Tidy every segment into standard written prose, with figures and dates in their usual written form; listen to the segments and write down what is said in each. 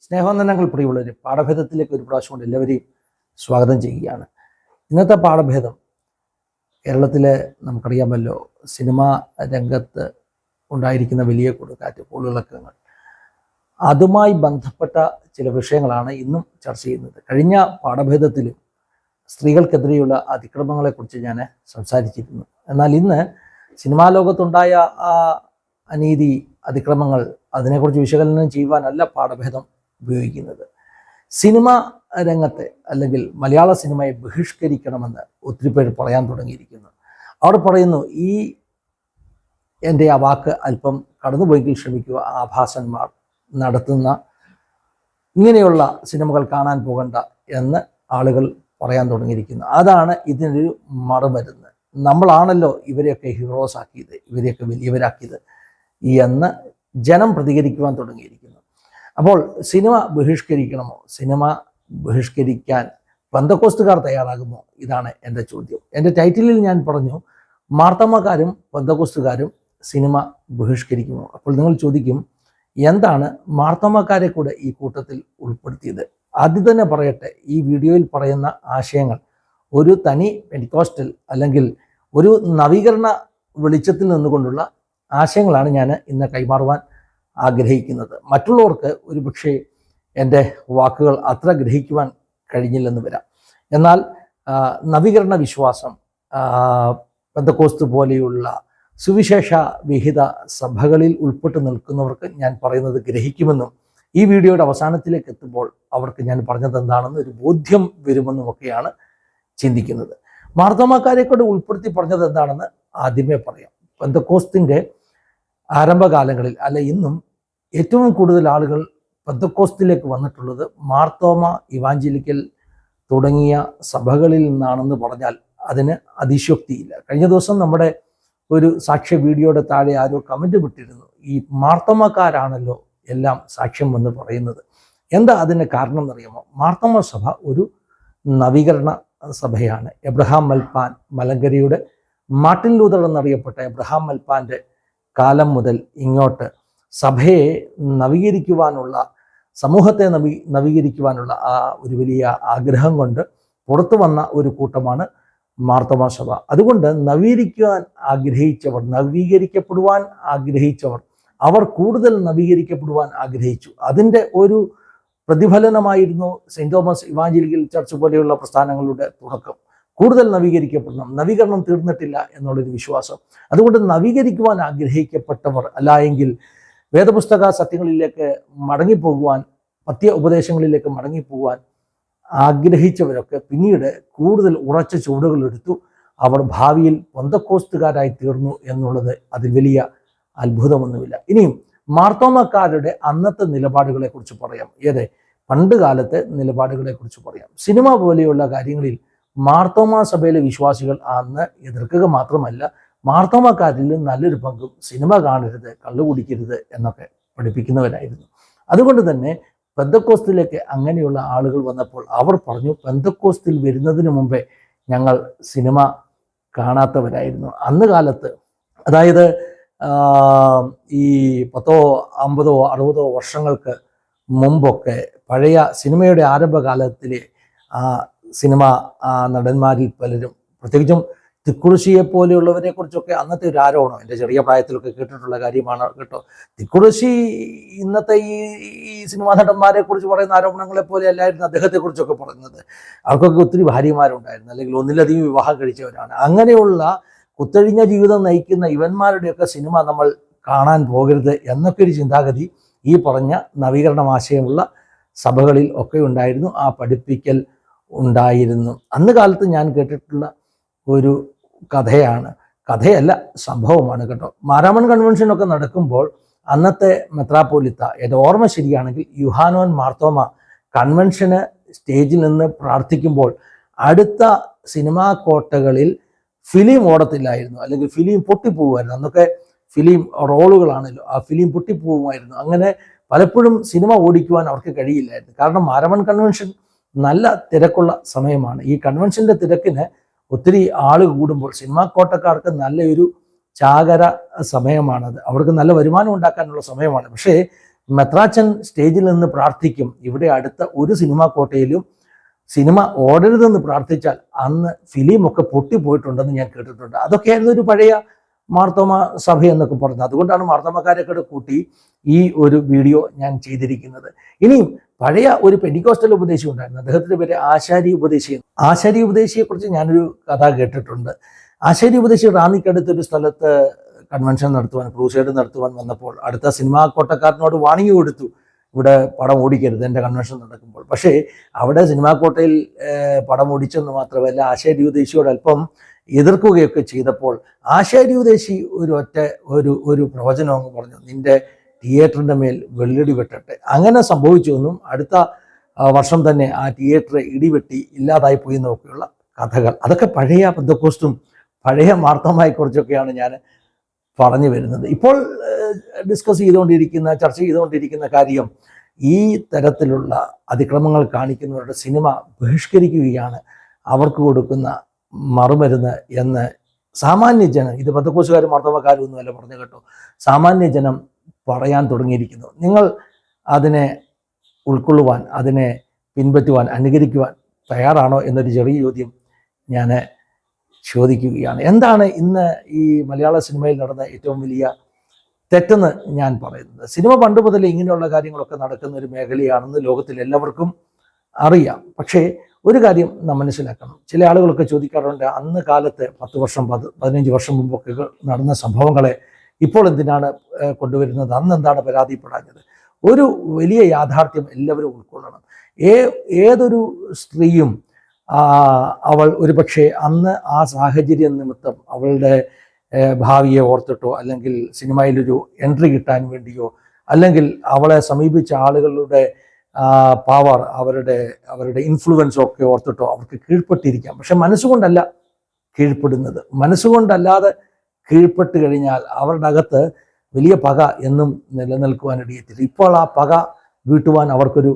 സ്നേഹവന്ദനങ്ങൾ പ്രിയമുള്ളവർ, പാഠഭേദത്തിലേക്ക് ഒരു പ്രാവശ്യം കൊണ്ട് എല്ലാവരെയും സ്വാഗതം ചെയ്യുകയാണ്. ഇന്നത്തെ പാഠഭേദം കേരളത്തിലെ നമുക്കറിയാമല്ലോ, സിനിമാ രംഗത്ത് ഉണ്ടായിരിക്കുന്ന വലിയ കൊടുങ്കാറ്റ്, പൊളിളക്കങ്ങൾ, അതുമായി ബന്ധപ്പെട്ട ചില വിഷയങ്ങളാണ് ഇന്നും ചർച്ച ചെയ്യുന്നത്. കഴിഞ്ഞ പാഠഭേദത്തിലും സ്ത്രീകൾക്കെതിരെയുള്ള അതിക്രമങ്ങളെക്കുറിച്ച് ഞാൻ സംസാരിച്ചിരുന്നു. എന്നാൽ ഇന്ന് സിനിമാ ലോകത്തുണ്ടായ ആ അനീതി, അതിക്രമങ്ങൾ, അതിനെക്കുറിച്ച് വിശകലനം ചെയ്യുവാനല്ല പാഠഭേദം ഉപയോഗിക്കുന്നത്. സിനിമ രംഗത്തെ അല്ലെങ്കിൽ മലയാള സിനിമയെ ബഹിഷ്കരിക്കണമെന്ന് ഒത്തിരി പേര് പറയാൻ തുടങ്ങിയിരിക്കുന്നു. അവർ പറയുന്നു, ഈ എൻ്റെ ആ വാക്ക് അല്പം കടന്നുപോയെങ്കിൽ ക്ഷമിക്കുക, ആഭാസന്മാർ നടത്തുന്ന ഇങ്ങനെയുള്ള സിനിമകൾ കാണാൻ പോകണ്ട എന്ന് ആളുകൾ പറയാൻ തുടങ്ങിയിരിക്കുന്നു. അതാണ് ഇതിനൊരു മറുമരുന്ന്. നമ്മളാണല്ലോ ഇവരെയൊക്കെ ഹീറോസ് ആക്കിയത്, ഇവരെയൊക്കെ വലിയവരാക്കിയത് എന്ന് ജനം പ്രതികരിക്കുവാൻ തുടങ്ങിയിരിക്കുന്നു. അപ്പോൾ സിനിമ ബഹിഷ്കരിക്കണമോ? സിനിമ ബഹിഷ്കരിക്കാൻ പെന്തക്കോസ്തുകാർ തയ്യാറാകുമോ? ഇതാണ് എൻ്റെ ചോദ്യം. എൻ്റെ ടൈറ്റിലിൽ ഞാൻ പറഞ്ഞു, മാർത്തമ്മക്കാരും പെന്തക്കോസ്തുകാരും സിനിമ ബഹിഷ്കരിക്കുമോ? അപ്പോൾ നിങ്ങൾ ചോദിക്കും, എന്താണ് മാർത്തമ്മക്കാരെ കൂടെ ഈ കൂട്ടത്തിൽ ഉൾപ്പെടുത്തിയത്? ആദ്യം തന്നെ പറയട്ടെ, ഈ വീഡിയോയിൽ പറയുന്ന ആശയങ്ങൾ ഒരു തനി പെന്തിക്കോസ്റ്റൽ അല്ലെങ്കിൽ ഒരു നവീകരണ വെളിച്ചത്തിൽ നിന്നുകൊണ്ടുള്ള ആശയങ്ങളാണ് ഞാൻ ഇന്ന് കൈമാറുവാൻ ആഗ്രഹിക്കുന്നത്. മറ്റുള്ളവർക്ക് ഒരു പക്ഷേ എൻ്റെ വാക്കുകൾ അത്ര ഗ്രഹിക്കുവാൻ കഴിഞ്ഞില്ലെന്ന് വരാം. എന്നാൽ നവീകരണ വിശ്വാസം, പെന്തക്കോസ്ത് പോലെയുള്ള സുവിശേഷ വിഹിത സഭകളിൽ ഉൾപ്പെട്ട് നിൽക്കുന്നവർക്ക് ഞാൻ പറയുന്നത് ഗ്രഹിക്കുമെന്നും ഈ വീഡിയോയുടെ അവസാനത്തിലേക്ക് എത്തുമ്പോൾ അവർക്ക് ഞാൻ പറഞ്ഞത് എന്താണെന്ന് ഒരു ബോധ്യം വരുമെന്നുമൊക്കെയാണ് ചിന്തിക്കുന്നത്. മാർത്തമ്മക്കാരെ കൂടെ ഉൾപ്പെടുത്തി പറഞ്ഞത് എന്താണെന്ന് ആദ്യമേ പറയാം. പെന്തക്കോസ്തിൻ്റെ ആരംഭകാലങ്ങളിൽ അല്ല ഇന്നും ഏറ്റവും കൂടുതൽ ആളുകൾ പെന്തക്കോസ്തിലേക്ക് വന്നിട്ടുള്ളത് മാർത്തോമ ഇവാഞ്ചലിക്കൽ തുടങ്ങിയ സഭകളിൽ നിന്നാണെന്ന് പറഞ്ഞാൽ അതിന് അതിശയോക്തിയില്ല. കഴിഞ്ഞ ദിവസം നമ്മുടെ ഒരു സാക്ഷ്യ വീഡിയോയുടെ താഴെ ആരോ കമൻറ്റ് വിട്ടിരുന്നു, ഈ മാർത്തോമക്കാരാണല്ലോ എല്ലാം സാക്ഷ്യം എന്ന് പറയുന്നത്. എന്താ അതിന് കാരണം എന്നറിയാമോ? മാർത്തോമ സഭ ഒരു നവീകരണ സഭയാണ്. എബ്രഹാം മൽപ്പാൻ, മലങ്കരയുടെ മാർട്ടിൻ ലൂതർ എന്നറിയപ്പെട്ട എബ്രഹാം മൽപ്പാൻ്റെ കാലം മുതൽ ഇങ്ങോട്ട് സഭയെ നവീകരിക്കുവാനുള്ള, സമൂഹത്തെ നവീകരിക്കുവാനുള്ള ആ ഒരു വലിയ ആഗ്രഹം കൊണ്ട് പുറത്തു വന്ന ഒരു കൂട്ടമാണ് മാർത്തോമ സഭ. അതുകൊണ്ട് നവീകരിക്കപ്പെടുവാൻ ആഗ്രഹിച്ചവർ അവർ കൂടുതൽ നവീകരിക്കപ്പെടുവാൻ ആഗ്രഹിച്ചു. അതിൻ്റെ ഒരു പ്രതിഫലനമായിരുന്നു സെയിൻറ് തോമസ് ഇവാഞ്ചലിക്കൽ ചർച്ച് പോലെയുള്ള പ്രസ്ഥാനങ്ങളുടെ തുടക്കം. കൂടുതൽ നവീകരിക്കപ്പെടണം, നവീകരണം തീർന്നിട്ടില്ല എന്നുള്ളൊരു വിശ്വാസം. അതുകൊണ്ട് നവീകരിക്കുവാൻ ആഗ്രഹിക്കപ്പെട്ടവർ, അല്ല എങ്കിൽ വേദപുസ്തക സത്യങ്ങളിലേക്ക് മടങ്ങിപ്പോകുവാൻ, പത്യ ഉപദേശങ്ങളിലേക്ക് മടങ്ങിപ്പോകുവാൻ ആഗ്രഹിച്ചവരൊക്കെ പിന്നീട് കൂടുതൽ ഉറച്ച ചുവടുകൾ എടുത്തു. അവർ ഭാവിയിൽ പെന്തക്കോസ്തുകാരായി തീർന്നു എന്നുള്ളത് അതിൽ വലിയ അത്ഭുതമൊന്നുമില്ല. ഇനിയും മാർത്തോമക്കാരുടെ അന്നത്തെ നിലപാടുകളെ കുറിച്ച് പറയാം. പണ്ട് കാലത്തെ നിലപാടുകളെ കുറിച്ച് പറയാം. സിനിമ പോലെയുള്ള കാര്യങ്ങളിൽ മാർത്തോമ സഭയിലെ വിശ്വാസികൾ അന്ന് എതിർക്കുക മാത്രമല്ല, മാർത്തോമക്കാരിൽ നല്ലൊരു പങ്കും സിനിമ കാണരുത്, കള്ളു കുടിക്കരുത് എന്നൊക്കെ പഠിപ്പിക്കുന്നവരായിരുന്നു. അതുകൊണ്ട് തന്നെ പെന്തക്കോസ്തിലേക്ക് അങ്ങനെയുള്ള ആളുകൾ വന്നപ്പോൾ അവർ പറഞ്ഞു, പെന്തക്കോസ്തിൽ വരുന്നതിന് മുമ്പേ ഞങ്ങൾ സിനിമ കാണാത്തവരായിരുന്നു. അന്ന് കാലത്ത്, അതായത് ഈ 10, 50, 60 വർഷങ്ങൾക്ക് മുമ്പൊക്കെ പഴയ സിനിമയുടെ ആരംഭകാലത്തിലെ ആ സിനിമ നടന്മാരിൽ പലരും, പ്രത്യേകിച്ചും തിക്കുറിശിയെ പോലെയുള്ളവരെ കുറിച്ചൊക്കെ അന്നത്തെ ഒരു ആരോപണം എൻ്റെ ചെറിയ പ്രായത്തിലൊക്കെ കേട്ടിട്ടുള്ള കാര്യമാണ് കേട്ടോ. തിക്കുറിശി ഇന്നത്തെ ഈ സിനിമാ നടന്മാരെ കുറിച്ച് പറയുന്ന ആരോപണങ്ങളെ പോലെ അല്ലായിരുന്നു അദ്ദേഹത്തെക്കുറിച്ചൊക്കെ പറയുന്നത്. അവർക്കൊക്കെ ഒത്തിരി ഭാര്യമാരുണ്ടായിരുന്നു, അല്ലെങ്കിൽ ഒന്നിലധികം വിവാഹം കഴിച്ചവരാണ്. അങ്ങനെയുള്ള കുത്തഴിഞ്ഞ ജീവിതം നയിക്കുന്ന ഇവന്മാരുടെയൊക്കെ സിനിമ നമ്മൾ കാണാൻ പോകരുത് എന്നൊക്കെ ഒരു ചിന്താഗതി ഈ പറഞ്ഞ നവീകരണമാശയമുള്ള സഭകളിൽ ഒക്കെ ഉണ്ടായിരുന്നു. ആ പഠിപ്പിക്കൽ ഉണ്ടായിരുന്നു. അന്ന് കാലത്ത് ഞാൻ കേട്ടിട്ടുള്ള ഒരു കഥയല്ല, സംഭവമാണ് കേട്ടോ. മാരാമൺ കൺവെൻഷനൊക്കെ നടക്കുമ്പോൾ അന്നത്തെ മെത്രാപ്പോലിത്ത, എൻ്റെ ഓർമ്മ ശരിയാണെങ്കിൽ യുഹാനോൻ മാർത്തോമ കൺവെൻഷന് സ്റ്റേജിൽ നിന്ന് പ്രാർത്ഥിക്കുമ്പോൾ അടുത്ത സിനിമാ കോട്ടകളിൽ ഫിലിം ഓടത്തില്ലായിരുന്നു, അല്ലെങ്കിൽ ഫിലിം പൊട്ടിപ്പോകുമായിരുന്നു. അന്നൊക്കെ ഫിലിം റോളുകളാണല്ലോ, ആ ഫിലിം പൊട്ടിപ്പോകുമായിരുന്നു. അങ്ങനെ പലപ്പോഴും സിനിമ ഓടിക്കുവാൻ അവർക്ക് കഴിയില്ലായിരുന്നു. കാരണം മാരാമൺ കൺവെൻഷൻ നല്ല തിരക്കുള്ള സമയമാണ്. ഈ കൺവെൻഷൻ്റെ തിരക്കിന് ഒത്തിരി ആൾ കൂടുമ്പോൾ സിനിമാ കോട്ടക്കാർക്ക് നല്ലൊരു ചാകര സമയമാണത്. അവർക്ക് നല്ല വരുമാനം ഉണ്ടാക്കാനുള്ള സമയമാണ്. പക്ഷേ മെത്രാച്ചൻ സ്റ്റേജിൽ നിന്ന് പ്രാർത്ഥിക്കും, ഇവിടെ അടുത്ത ഒരു സിനിമാ കോട്ടയിലും സിനിമ ഓടരുതെന്ന് പ്രാർത്ഥിച്ചാൽ അന്ന് ഫിലിമൊക്കെ പൊട്ടിപ്പോയിട്ടുണ്ടെന്ന് ഞാൻ കേട്ടിട്ടുണ്ട്. അതൊക്കെയായിരുന്നു ഒരു പഴയ മാർത്തോമ സഭ എന്നൊക്കെ പറഞ്ഞത്. അതുകൊണ്ടാണ് മാർത്തോമക്കാരൊക്കെ കൂട്ടി ഈ ഒരു വീഡിയോ ഞാൻ ചെയ്തിരിക്കുന്നത്. ഇനിയും പഴയ ഒരു പെന്റിക്കോസ്റ്റൽ ഉപദേശി ഉണ്ടായിരുന്നു, അദ്ദേഹത്തിൻ്റെ പേര് ആശാരി ഉപദേശി. ആശാരി ഉപദേശിയെക്കുറിച്ച് ഞാനൊരു കഥ കേട്ടിട്ടുണ്ട്. ആശാരി ഉപദേശി റാന്നിക്കടുത്തൊരു സ്ഥലത്ത് കൺവെൻഷൻ നടത്തുവാൻ, ക്രൂസൈഡ് നടത്തുവാൻ വന്നപ്പോൾ അടുത്ത സിനിമാ കോട്ടക്കാരനോട് വാണിംഗ് കൊടുത്തു, ഇവിടെ പടം ഓടിക്കരുത് എൻ്റെ കൺവെൻഷൻ നടക്കുമ്പോൾ. പക്ഷേ അവിടെ സിനിമാ കോട്ടയിൽ പടം ഓടിച്ചെന്ന് മാത്രമല്ല ആശാരി ഉപദേശിയോട് അല്പം എതിർക്കുകയൊക്കെ ചെയ്തപ്പോൾ ആശാരി ഉപദേശി ഒരു പ്രവചനം അങ്ങ് പറഞ്ഞു, നിന്റെ തിയേറ്ററിൻ്റെ മേൽ വെള്ളടി വെട്ടട്ടെ. അങ്ങനെ സംഭവിച്ചുവെന്നും അടുത്ത വർഷം തന്നെ ആ തിയേറ്റർ ഇടിവെട്ടി ഇല്ലാതായി പോയി എന്നൊക്കെയുള്ള കഥകൾ. അതൊക്കെ പഴയ പെന്തക്കോസ്റ്റും പഴയ മാർത്തോമയെക്കുറിച്ചൊക്കെയാണ് ഞാൻ പറഞ്ഞു വരുന്നത്. ഇപ്പോൾ ചർച്ച ചെയ്തുകൊണ്ടിരിക്കുന്ന കാര്യം ഈ തരത്തിലുള്ള അതിക്രമങ്ങൾ കാണിക്കുന്നവരുടെ സിനിമ ബഹിഷ്കരിക്കുകയാണ് അവർക്ക് കൊടുക്കുന്ന മറുമരുന്ന് എന്ന് സാമാന്യജനം, ഇത് പെന്തക്കോസ്റ്റുകാരും മാർത്തോമക്കാരൊന്നുമല്ല പറഞ്ഞു കേട്ടോ, സാമാന്യജനം പറയാൻ തുടങ്ങിയിരിക്കുന്നു. നിങ്ങൾ അതിനെ ഉൾക്കൊള്ളുവാൻ, അതിനെ പിൻപറ്റുവാൻ, അനുകരിക്കുവാൻ തയ്യാറാണോ എന്നൊരു ചെറിയ ചോദ്യം ഞാൻ ചോദിക്കുകയാണ്. എന്താണ് ഇന്ന് ഈ മലയാള സിനിമയിൽ നടന്ന ഏറ്റവും വലിയ തെറ്റെന്ന് ഞാൻ പറയുന്നത്? സിനിമ പണ്ട് മുതൽ ഇങ്ങനെയുള്ള കാര്യങ്ങളൊക്കെ നടക്കുന്ന ഒരു മേഖലയാണെന്ന് ലോകത്തിൽ എല്ലാവർക്കും അറിയാം. പക്ഷേ ഒരു കാര്യം നാം മനസ്സിലാക്കണം, ചില ആളുകളൊക്കെ ചോദിക്കാറുണ്ട്, അന്ന് കാലത്ത് 10 വർഷം 15 വർഷം മുമ്പൊക്കെ നടന്ന സംഭവങ്ങളെ ഇപ്പോൾ എന്തിനാണ് കൊണ്ടുവരുന്നത്, അന്ന് എന്താണ് പരാതിപ്പെടാഞ്ഞത്? ഒരു വലിയ യാഥാർത്ഥ്യം എല്ലാവരും ഉൾക്കൊള്ളണം. ഏതൊരു സ്ത്രീയും അവൾ ഒരുപക്ഷെ അന്ന് ആ സാഹചര്യം നിമിത്തം അവളുടെ ഭാവിയെ ഓർത്തിട്ടോ, അല്ലെങ്കിൽ സിനിമയിലൊരു എൻട്രി കിട്ടാൻ വേണ്ടിയോ, അല്ലെങ്കിൽ അവളെ സമീപിച്ച ആളുകളുടെ പവർ, അവരുടെ ഇൻഫ്ലുവൻസോ ഒക്കെ ഓർത്തിട്ടോ അവർക്ക് കീഴ്പ്പെട്ടിരിക്കാം. പക്ഷെ മനസ്സുകൊണ്ടല്ല കീഴ്പ്പെടുന്നത്. മനസ്സുകൊണ്ടല്ലാതെ കീഴ്പ്പെട്ട് കഴിഞ്ഞാൽ അവരുടെ അകത്ത് വലിയ പക എന്നും നിലനിൽക്കുവാനിടയെത്തില്ല. ഇപ്പോൾ ആ പക വീട്ടുവാൻ അവർക്കൊരു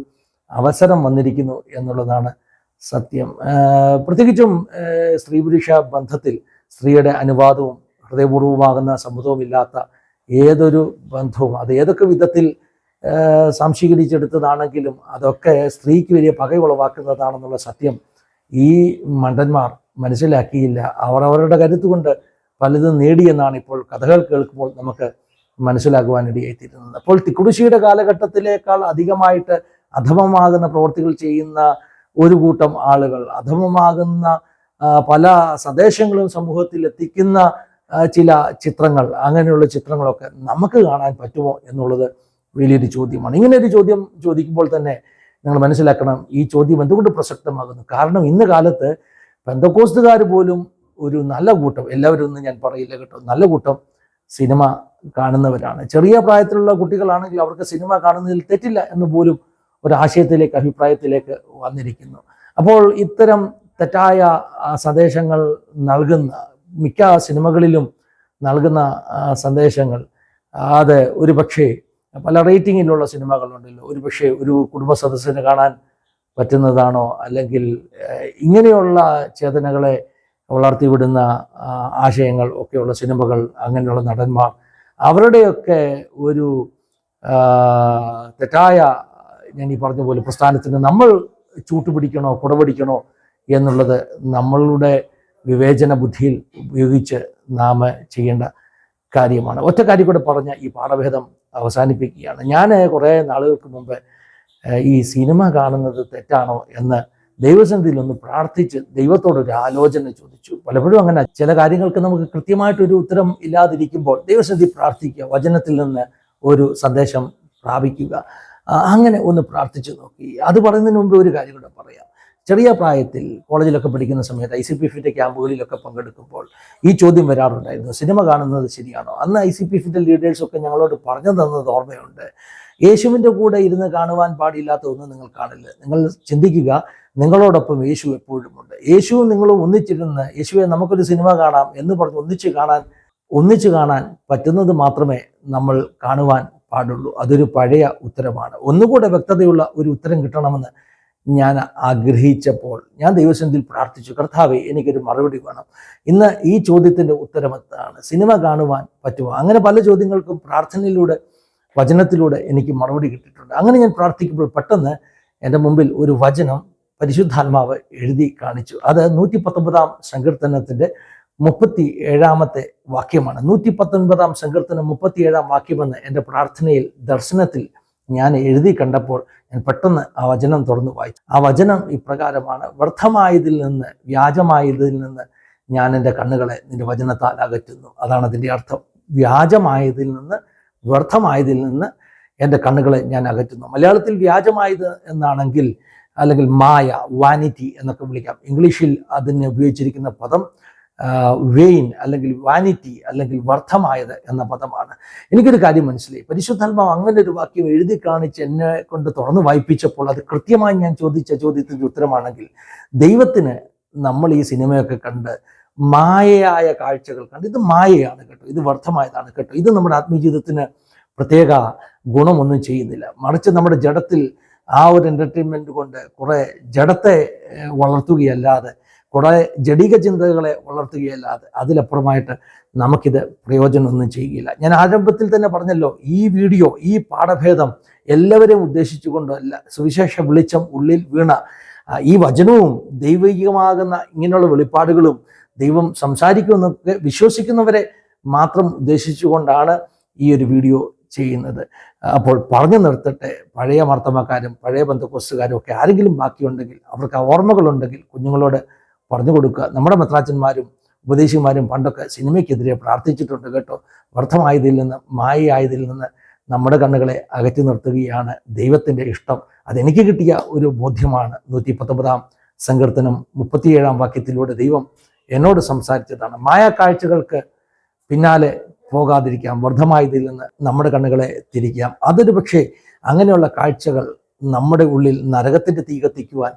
അവസരം വന്നിരിക്കുന്നു എന്നുള്ളതാണ് സത്യം. പ്രത്യേകിച്ചും സ്ത്രീ പുരുഷ ബന്ധത്തിൽ സ്ത്രീയുടെ അനുവാദവും ഹൃദയപൂർവ്വമാകുന്ന സമ്മതവുമില്ലാത്ത ഏതൊരു ബന്ധവും, അത് ഏതൊക്കെ വിധത്തിൽ സംശീകരിച്ചെടുത്തതാണെങ്കിലും അതൊക്കെ സ്ത്രീക്ക് വലിയ പകയുളവാക്കുന്നതാണെന്നുള്ള സത്യം ഈ മണ്ടന്മാർ മനസ്സിലാക്കിയില്ല. അവരവരുടെ കരുത്തുകൊണ്ട് പലതും നേടിയെന്നാണ് ഇപ്പോൾ കഥകൾ കേൾക്കുമ്പോൾ നമുക്ക് മനസ്സിലാക്കുവാനിടയായിത്തീരുന്നത്. അപ്പോൾ തിക്കുറിശ്ശിയുടെ കാലഘട്ടത്തിലേക്കാൾ അധികമായിട്ട് അധമമാകുന്ന പ്രവൃത്തികൾ ചെയ്യുന്ന ഒരു കൂട്ടം ആളുകൾ, അധമമാകുന്ന പല സന്ദേശങ്ങളും സമൂഹത്തിൽ എത്തിക്കുന്ന ചില ചിത്രങ്ങൾ, അങ്ങനെയുള്ള ചിത്രങ്ങളൊക്കെ നമുക്ക് കാണാൻ പറ്റുമോ എന്നുള്ളത് വലിയൊരു ചോദ്യമാണ്. ഇങ്ങനെ ഒരു ചോദ്യം ചോദിക്കുമ്പോൾ തന്നെ നിങ്ങൾ മനസ്സിലാക്കണം, ഈ ചോദ്യം എന്തുകൊണ്ട് പ്രസക്തമാകുന്നു. കാരണം ഇന്ന് കാലത്ത് പെന്തക്കോസ്തുകാർ പോലും ഒരു നല്ല കൂട്ടം, എല്ലാവരും ഒന്നും ഞാൻ പറയില്ല കേട്ടോ, നല്ല കൂട്ടം സിനിമ കാണുന്നവരാണ്. ചെറിയ പ്രായത്തിലുള്ള കുട്ടികളാണെങ്കിൽ അവർക്ക് സിനിമ കാണുന്നതിൽ തെറ്റില്ല എന്ന് പോലും ഒരാശയത്തിലേക്ക്, അഭിപ്രായത്തിലേക്ക് വന്നിരിക്കുന്നു. അപ്പോൾ ഇത്തരം തെറ്റായ സന്ദേശങ്ങൾ നൽകുന്ന മിക്ക സിനിമകളിലും നൽകുന്ന സന്ദേശങ്ങൾ അത് ഒരു പക്ഷേ പല റേറ്റിങ്ങിലുള്ള സിനിമകളുണ്ടല്ലോ, ഒരു പക്ഷേ ഒരു കുടുംബ സദസ്സിന് കാണാൻ പറ്റുന്നതാണോ, അല്ലെങ്കിൽ ഇങ്ങനെയുള്ള ചേതനകളെ വളർത്തിവിടുന്ന ആശയങ്ങൾ ഒക്കെയുള്ള സിനിമകൾ, അങ്ങനെയുള്ള നടന്മാർ, അവരുടെയൊക്കെ ഒരു തെറ്റായ, ഞാൻ ഈ പറഞ്ഞ പോലെ പ്രസ്ഥാനത്തിന് നമ്മൾ ചൂട്ടുപിടിക്കണോ കുടപിടിക്കണോ എന്നുള്ളത് നമ്മളുടെ വിവേചന ബുദ്ധിയിൽ ഉപയോഗിച്ച് നാം ചെയ്യേണ്ട കാര്യമാണ്. ഒറ്റ കാര്യം കൂടെ പറഞ്ഞ ഈ പാഠഭേദം അവസാനിപ്പിക്കുകയാണ്. ഞാൻ കുറേ നാളുകൾക്ക് മുമ്പ് ഈ സിനിമ കാണുന്നത് തെറ്റാണോ എന്ന് ദൈവസന്നിധിയിൽ ഒന്ന് പ്രാർത്ഥിച്ച് ദൈവത്തോടൊരു ആലോചന ചോദിച്ചു. പലപ്പോഴും അങ്ങനെ ചില കാര്യങ്ങൾക്ക് നമുക്ക് കൃത്യമായിട്ടൊരു ഉത്തരം ഇല്ലാതിരിക്കുമ്പോൾ ദൈവസന്നിധി പ്രാർത്ഥിക്കുക, വചനത്തിൽ നിന്ന് ഒരു സന്ദേശം പ്രാപിക്കുക. അങ്ങനെ ഒന്ന് പ്രാർത്ഥിച്ചു നോക്കി. അത് പറയുന്നതിന് മുമ്പ് ഒരു കാര്യം കൂടെ പറയാം. ചെറിയ പ്രായത്തിൽ കോളേജിലൊക്കെ പഠിക്കുന്ന സമയത്ത് ICPFിൻ്റെ ക്യാമ്പുകളിലൊക്കെ പങ്കെടുക്കുമ്പോൾ ഈ ചോദ്യം വരാറുണ്ടായിരുന്നു, സിനിമ കാണുന്നത് ശരിയാണോ? അന്ന് ICPFിൻ്റെ ലീഡേഴ്സൊക്കെ ഞങ്ങളോട് പറഞ്ഞു തന്നത് ഓർമ്മയുണ്ട്. യേശുവിൻ്റെ കൂടെ ഇരുന്ന് കാണുവാൻ പാടില്ലാത്ത ഒന്നും നിങ്ങൾ കാണില്ല. നിങ്ങൾ ചിന്തിക്കുക, നിങ്ങളോടൊപ്പം യേശു എപ്പോഴും ഉണ്ട്. യേശുവും നിങ്ങളും ഒന്നിച്ചിരുന്ന് യേശുവെ നമുക്കൊരു സിനിമ കാണാം എന്ന് പറഞ്ഞ് ഒന്നിച്ച് കാണാൻ പറ്റുന്നത് മാത്രമേ നമ്മൾ കാണുവാൻ പാടുള്ളൂ. അതൊരു പഴയ ഉത്തരമാണ്. ഒന്നുകൂടെ വ്യക്തതയുള്ള ഒരു ഉത്തരം കിട്ടണമെന്ന് ഞാൻ ആഗ്രഹിച്ചപ്പോൾ ഞാൻ ദൈവസന്നിധിയിൽ പ്രാർത്ഥിച്ചു, കർത്താവേ എനിക്കൊരു മറുപടി വേണം. ഇന്ന് ഈ ചോദ്യത്തിൻ്റെ ഉത്തരം എന്താണ്? സിനിമ കാണുവാൻ പറ്റുമോ? അങ്ങനെ പല ചോദ്യങ്ങൾക്കും പ്രാർത്ഥനയിലൂടെ വചനത്തിലൂടെ എനിക്ക് മറുപടി കിട്ടിയിട്ടുണ്ട്. അങ്ങനെ ഞാൻ പ്രാർത്ഥിക്കുമ്പോൾ പെട്ടെന്ന് എൻ്റെ മുമ്പിൽ ഒരു വചനം പരിശുദ്ധാത്മാവ് എഴുതി കാണിച്ചു. അത് 119 സങ്കീർത്തനത്തിൻ്റെ 37 വാക്യമാണ്. 119 സങ്കീർത്തനം 37 വാക്യമെന്ന് എൻ്റെ പ്രാർത്ഥനയിൽ ദർശനത്തിൽ ഞാൻ എഴുതി കണ്ടപ്പോൾ ഞാൻ പെട്ടെന്ന് ആ വചനം തുറന്നു വായിച്ചു. ആ വചനം ഇപ്രകാരമാണ്: വ്യർത്ഥമായതിൽ നിന്ന്, വ്യാജമായതിൽ നിന്ന് ഞാൻ എൻ്റെ കണ്ണുകളെ നിന്റെ വചനത്താൽ അകറ്റുന്നു. അതാണ് അതിൻ്റെ അർത്ഥം. വ്യാജമായതിൽ നിന്ന്, വ്യർത്ഥമായതിൽ നിന്ന് എൻ്റെ കണ്ണുകളെ ഞാൻ അകറ്റുന്നു. മലയാളത്തിൽ വ്യാജമായത് എന്നാണെങ്കിൽ, അല്ലെങ്കിൽ മായ, വാനിറ്റി എന്നൊക്കെ വിളിക്കാം. ഇംഗ്ലീഷിൽ അതിന് ഉപയോഗിച്ചിരിക്കുന്ന പദം വെയിൻ അല്ലെങ്കിൽ വാനിറ്റി അല്ലെങ്കിൽ വ്യർത്ഥമായത് എന്ന പദമാണ്. എനിക്കൊരു കാര്യം മനസ്സിലായി. പരിശുദ്ധാത്മാവ് അങ്ങനെ ഒരു വാക്യം എഴുതി കാണിച്ച് എന്നെ കൊണ്ട് തുറന്നു വായിപ്പിച്ചപ്പോൾ അത് കൃത്യമായി ഞാൻ ചോദിച്ച ചോദ്യത്തിൻ്റെ ഉത്തരമാണെങ്കിൽ, ദൈവത്തിന് നമ്മൾ ഈ സിനിമയൊക്കെ കണ്ട് മായയായ കാഴ്ചകൾ കണ്ട്, ഇത് മായയാണ് കേട്ടോ, ഇത് വ്യർത്ഥമായതാണ് കേട്ടോ, ഇത് നമ്മുടെ ആത്മീയജീവിതത്തിന് പ്രത്യേക ഗുണമൊന്നും ചെയ്യുന്നില്ല, മറിച്ച് നമ്മുടെ ജഡത്തിൽ ആ ഒരു എൻ്റർടൈൻമെൻറ്റ് കൊണ്ട് കുറേ ജഡത്തെ വളർത്തുകയല്ലാതെ, കുറേ ജഡിക ചിന്തകളെ വളർത്തുകയല്ലാതെ അതിലപ്പുറമായിട്ട് നമുക്കിത് പ്രയോജനമൊന്നും ചെയ്യുകയില്ല. ഞാൻ ആരംഭത്തിൽ തന്നെ പറഞ്ഞല്ലോ, ഈ വീഡിയോ, ഈ പാഠഭേദം എല്ലാവരെയും ഉദ്ദേശിച്ചുകൊണ്ടല്ല. സുവിശേഷ വെളിച്ചം ഉള്ളിൽ വീണ ഈ വചനവും ദൈവികമാകുന്ന ഇങ്ങനെയുള്ള വെളിപ്പാടുകളും ദൈവം സംസാരിക്കുമെന്നൊക്കെ വിശ്വസിക്കുന്നവരെ മാത്രം ഉദ്ദേശിച്ചുകൊണ്ടാണ് ഈ ഒരു വീഡിയോ ചെയ്യുന്നത്. അപ്പോൾ പറഞ്ഞു നിർത്തട്ടെ, പഴയ മാർത്തമാക്കാരും പഴയ ബന്ധക്കോസ്തുകാരും ഒക്കെ ആരെങ്കിലും ബാക്കിയുണ്ടെങ്കിൽ, അവർക്ക് ആ ഓർമ്മകളുണ്ടെങ്കിൽ കുഞ്ഞുങ്ങളോട് പറഞ്ഞു കൊടുക്കുക. നമ്മുടെ മെത്രാച്ചന്മാരും ഉപദേശിമാരും പണ്ടൊക്കെ സിനിമയ്ക്കെതിരെ പ്രാർത്ഥിച്ചിട്ടുണ്ട് കേട്ടോ. വ്യർത്ഥമായതിൽ നിന്ന്, മായയായതിൽ നിന്ന് നമ്മുടെ കണ്ണുകളെ അകറ്റി നിർത്തുകയാണ് ദൈവത്തിൻ്റെ ഇഷ്ടം. അതെനിക്ക് കിട്ടിയ ഒരു ബോധ്യമാണ്. 119 സങ്കീർത്തനം 37 വാക്യത്തിലൂടെ ദൈവം എന്നോട് സംസാരിച്ചതാണ്. മായക്കാഴ്ചകൾക്ക് പിന്നാലെ പോകാതിരിക്കാം, വ്യർത്ഥമായതിൽ നിന്ന് നമ്മുടെ കണ്ണുകളെ തിരിക്കാം. അതൊരു പക്ഷേ അങ്ങനെയുള്ള കാഴ്ചകൾ നമ്മുടെ ഉള്ളിൽ നരകത്തിൻ്റെ തീ കത്തിക്കുവാൻ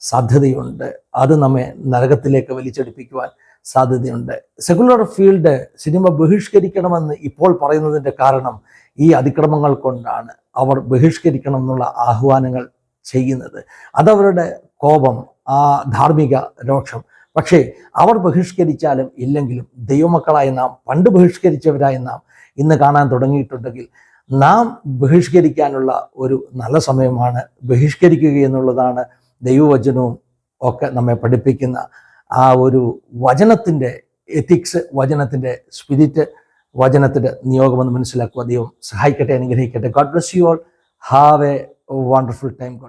സാധ്യതയുണ്ട്. അത് നമ്മെ നരകത്തിലേക്ക് വലിച്ചടിപ്പിക്കുവാൻ സാധ്യതയുണ്ട്. സെക്കുലർ ഫീൽഡ് സിനിമ ബഹിഷ്കരിക്കണമെന്ന് ഇപ്പോൾ പറയുന്നതിൻ്റെ കാരണം ഈ അതിക്രമങ്ങൾ കൊണ്ടാണ്. അവർ ബഹിഷ്കരിക്കണം എന്നുള്ള ആഹ്വാനങ്ങൾ ചെയ്യുന്നത്. അതവരുടെ കോപം, ആ ധാർമ്മിക രോക്ഷം. പക്ഷേ അവർ ബഹിഷ്കരിച്ചാലും ഇല്ലെങ്കിലും ദൈവമക്കളായ നാം, പണ്ട് ബഹിഷ്കരിച്ചവരായ നാം ഇന്ന് കാണാൻ തുടങ്ങിയിട്ടുണ്ടെങ്കിൽ, നാം ബഹിഷ്കരിക്കാനുള്ള ഒരു നല്ല സമയമാണ്. ബഹിഷ്കരിക്കുക എന്നുള്ളതാണ് ദൈവവചനവും ഒക്കെ നമ്മെ പഠിപ്പിക്കുന്ന ആ ഒരു വചനത്തിൻ്റെ എത്തിക്സ്, വചനത്തിൻ്റെ സ്പിരിറ്റ്, വചനത്തിൻ്റെ നിയോഗമെന്ന് മനസ്സിലാക്കുക. ദൈവം സഹായിക്കട്ടെ, അനുഗ്രഹിക്കട്ടെ. God bless you all. Have A wonderful time. God.